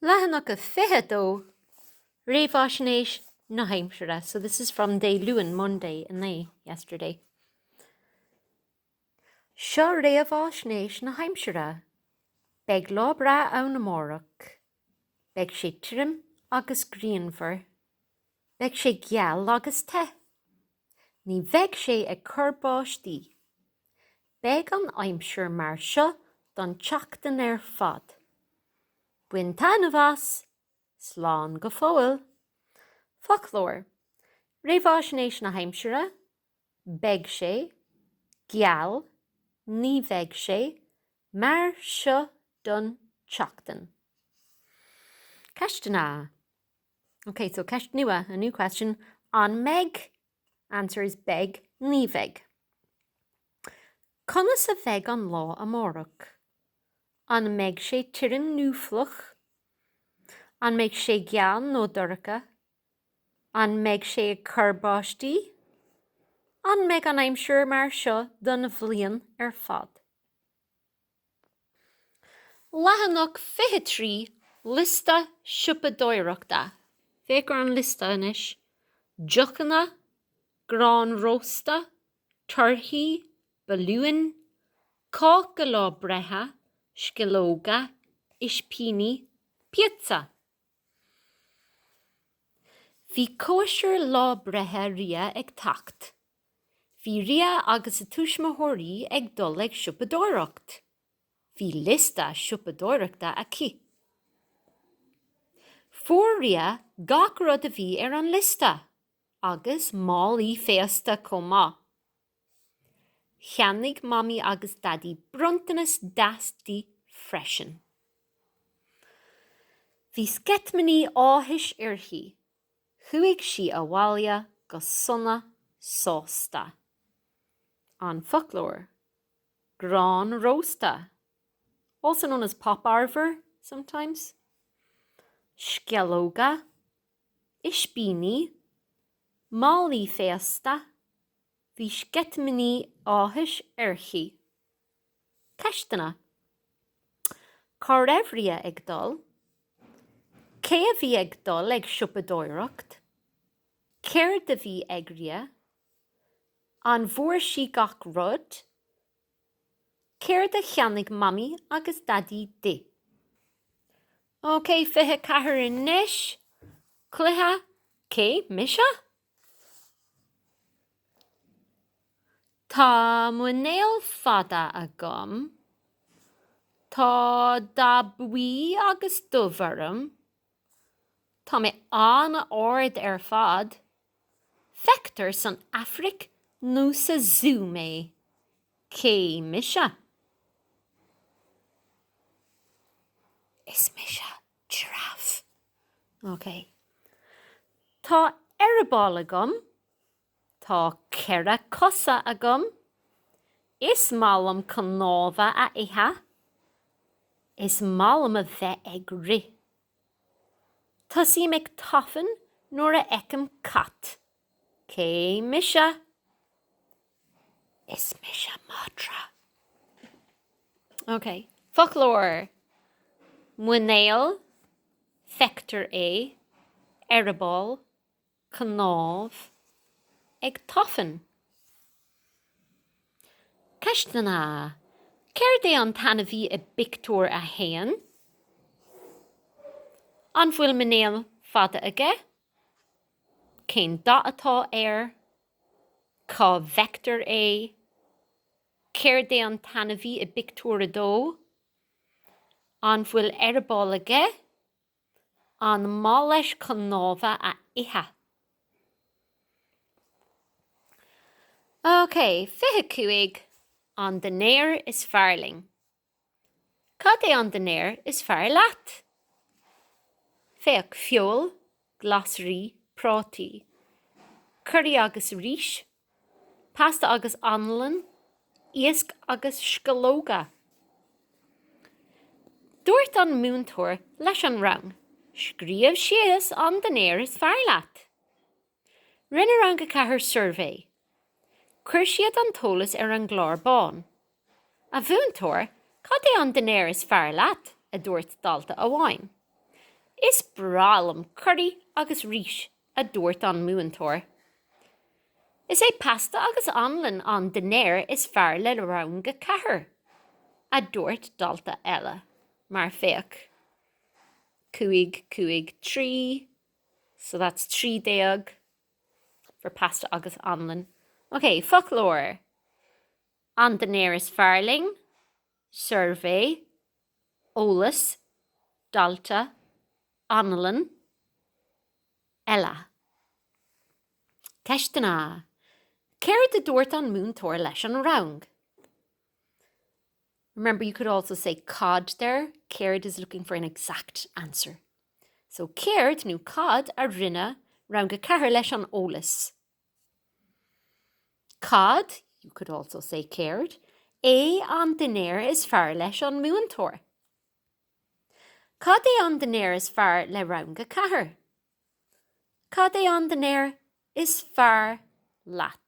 Lehanach a fihedo, Révashnéis na Hampshire. So this is from Day Luan, Monday, and they yesterday. Seo Révashnéis na Hampshire. Beg lá bra an na mórach. Beg sé trim agus grianfar. Beg sé geal agus te. Ní beg sé ag curbáistí. Beg an aimsir mar seo don teachtain fad. Buin tan a bhas, slán go fóil. Folklór. Révashnéis na Hampshire. Beg sé, geal, ní beg sé, mar seo don teachtain. Question. Okay, so question nua, a new question. On meg, answer is beg, ní beg. Conas a beg an lá amórach. An meg sé tirin núflach. An meg sé geal nó duracha. An meg sé curbáistí. An meg an aimsir mar seo don bhliain fad. Lehanach fihe lista siúpadóireachta. Fécar an lista inis. Juchanna, grán rosta, turhí, balúin, cá go lá bretha, scilóga, ispíní, pizza. Bhí cóisir lá bretha ria ag tacht. Bhí ria agus a tuismothirí ag dul ag siúpadóireacht. Bhí lista siúpadóireachta aici. Fuair ria gach rud a bhí an lista, agus málaí féasta comá. Cheannig mami agus daddy bruntanas dastí freisin. Bhí scetmaní áthis irthaí. Chuig si a bhaile go sonna sásta. On folklore, grán rosta, also known as pop arbor sometimes, scilóga, ispíní, málaí féasta, bhí scetmaní áthis irthaí. Ceistena. Cá raibh ria ag dul, cé a bhí ag dul ag siúpadóireacht, céir de bhí ag ria, an bhuair si gach rud, céir de cheannig mami agus daddy de. Okay, fiche cahar inis, clutha, cé misha? Tá munéal fada agam, tá da buí agus dubharm, tá mé an ord fad, feictar san Afric nó sa zoo mé, cé misha? Is misha giraffe. Okay. Tá arabáil agam, tá ceire cosa agam, is málam canóva a ithe, is málam a bheith ag ri. Tá sí meg tafan nóair a ecem cat, cé misha? Is misha madra. Okay. Folklore. Munéal, feictar arabáil, canáv, ag tafan. Ceistena. Céir é an tanna bhí a bictúir a héan? An bhfuil munéal fada aige? Cén dá atá cá vector céir é an tanna bhí a bictúir a dó? An bhfuil arabáil aige? An má leis canáva a ithe. Okay, fiche cuaig. An denéir is fearling. Cad é an denéir is fear leat? Féach fiol, glasrí, prátaí, curry agus ríis, pasta agus anlan, iasc agus scalóga. Dúirt an múntóir leis an rang, scríamh sios an denéir is fear leat. Rinne rang go cahar survey. Cuir siad an tólas an glár bán. A bhúntóir, cad é an denéir is fear leat a dúirt dalta amháin. Is bralam curry agus ríis a dúirt an muantóir. Is é pasta agus anlan an denéir is fearr le rang go cethair. A dúirt dalta eile, mar féach. Cúig, cúig, trí. So that's 30 for pasta agus anlan. Okay, folklore. An denéir is fearling, survey, ólas, dalta, anlan, ella. Ceistena. Céir de dúirt an muantóir leis an rang. Remember, you could also say cod there. Céir is looking for an exact answer. So céir nó cod a rinne rang go cethair leis an ólas. Cod, you could also say céir, é an denéir is fearr leis an muantóir. Cad é an denéir is fearr le rang go cethair. Cad é an denéir is fearr leat.